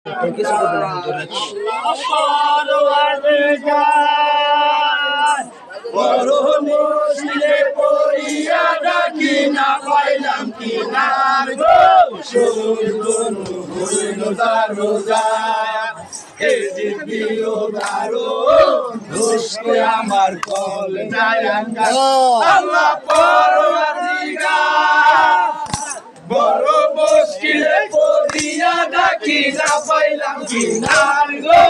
কিছু করবেন বড় মুশকিলে পড়িয়া ডাকি না পাইলাম কিনার গো সুরগুলো হইল দারোগা এ দিল দারো দুষ্কে আমার কল যায় আল্লাহ পরওয়ারদিগার বড় মুশকিলে পড়িয়া ডাকি না পাইলাম কিনার গো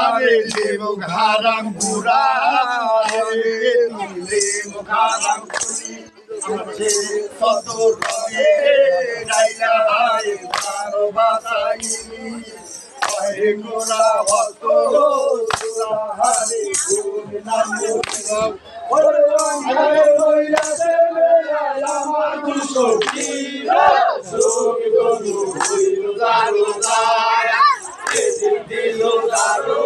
আরে লেবু ঘারাম বুড়া রে লেবু ঘারাম কুলি কত রঙে রাইলা হায় তারো বাসাইনি আরে গোরা হত হারে কোন নাম ওরে আরে কইলা সে মেরা আমার দুশোটি সুখ দনু হইল দারোগা দিল দারো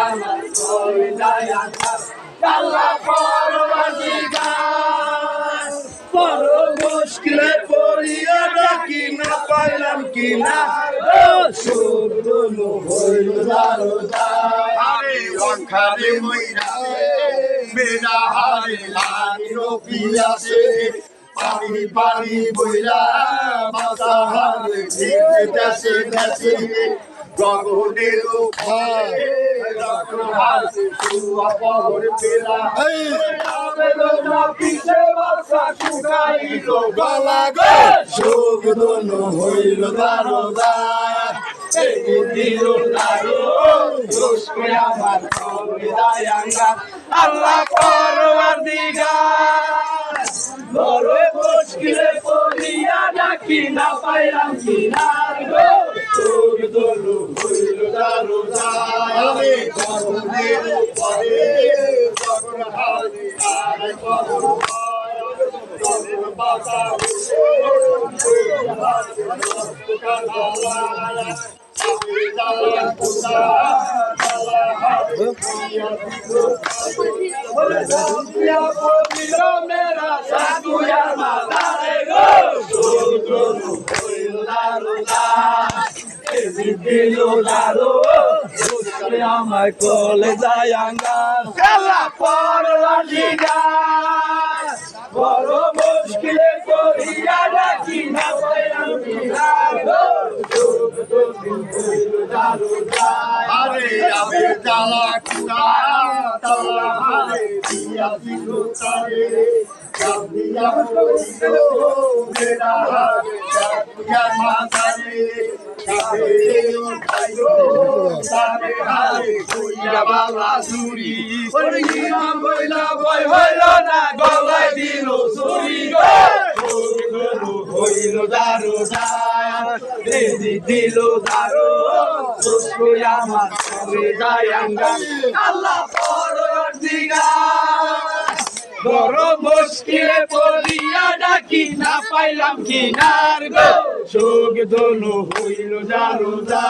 আমার কই যায় আল্লাহ পরওয়ারদিগার বড় মুশকিলে পড়িয়া ডাকি না পাইলাম কিনার সুখ দনু হইল দারোগা আরে ওখানে মইরা মেরা হারে লাগিলো পিয়াসে পানি পানি বইলা মাথা হারে দেশে দেশে গগনের উপরে হাসি সুয়া পহর পেলা আবেদনা পিছে বাসা শুকাইল গলা গো সুখ দনু হইল দারোগা দিল দারো দুষ্কে আমার কবে দায়াঙ্গা আল্লাহ পরওয়ারদিগার বড় মুশকিলে পড়িয়া ডাকি না পাইলাম কিনার গো সুখ দনু হইল দারোগা আমি গগনের উপরে গগন হারি আরে গগন বাবা মেরা সাধুয়া মাদারে গো দিল দারো আমার কলে যায় আঙ্গার আল্লাহ পরওয়ারদিগার বড় মুশকিলে পড়িয়া ডাকি না পাইলাম কিনার গো আরে আমি তালা কুড়া তালা হারে দিয়া দিল তারে কাবিয়া হইল মেরা হারে কাবিয়া মাথারে কাবিয়া খাইলো তারে হারে কইয়া বালা চুরি ওরে ইমাম বইলা বই হইল না গলায় দিল চুরি গো হইল দারোগা দিল দারো দুষ্কে আমার কবে দায়াঙ্গা আল্লাহ পরওয়ারদিগার বড় মুশকিলে পড়িয়া ডাকি না পাইলাম কিনার গো সুখ দনু হইল দারোগা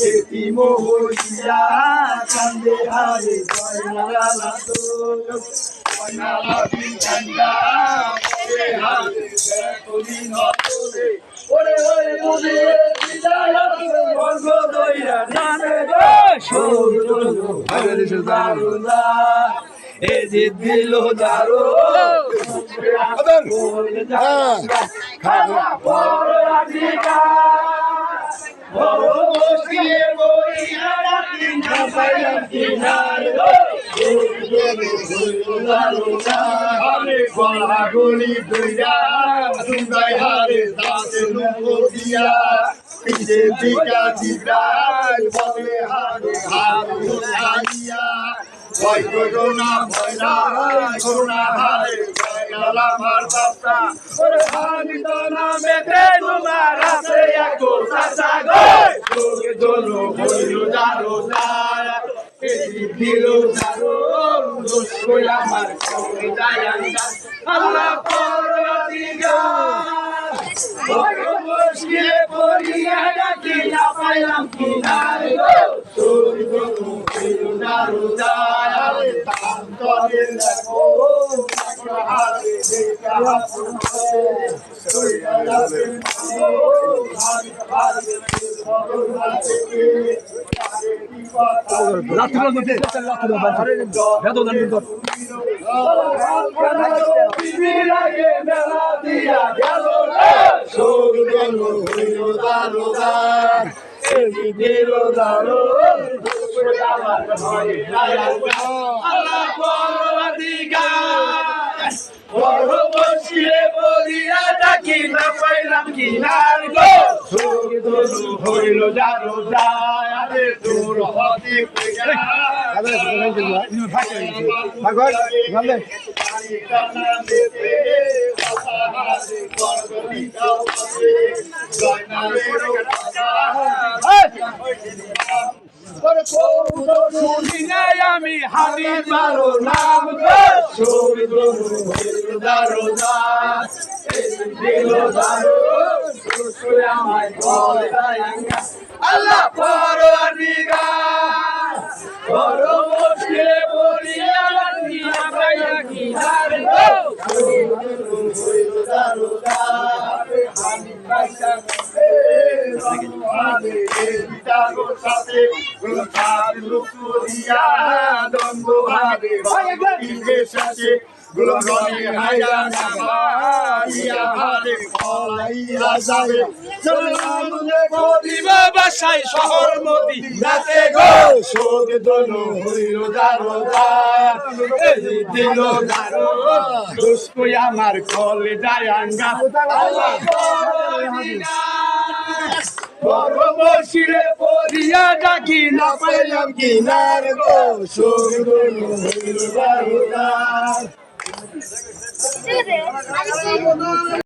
এটি মোহরিয়া কান্দে হারে জয়নালা তো জয়নালা বিছান্ডা ওরে হারে দেখলি নতরে ওরে ওরে মুদে বিদায়াত বর্গ দইরা জানে গো সুখ দনু হইল দারোগা এ যে দিল দারো খাওয়া পরওয়ারদিগার বড় মুশকিলে পড়িয়া ডাকি না পাইলাম কিনার গো আমি গলা গলি দইরা সুগাই হারে দাঁতে লুকো দিয়া পিছে দিকা দিব্রাই বলে হারে হারে হারিয়া ভয় করোনা ভয়না করোনা হারে জয়নালা মার বাপটা ওরে ভাবিত না মেঘে তোমার আছে এক চাচা গো সুখ দনু হইল দারোগা দিল দারো দুষ্কে আমার কবে দায়াঙ্গা আল্লাহ পরওয়ারদিগার বড় মুশকিলে পড়িয়া ডাকি না পাইলাম কিনার গো সুখ দনু হইল দারোগা হইল যারো যায় দূর হতে আমি হাবি পারো নাম আল্লাহ পরওয়ারদিগার বড় মুশকিলে পড়িয়া কিনা পাইয়া কিনার গো বাসায় শহর নদী নাতে গো শোক দনু হইল দারো দিল দারো দুষ্কু আমার কলে যায় আঙ্গা বড় বসিরে পড়িয়া ডাকি না পাইলাম কিনার গো শোক দনু হইল দারো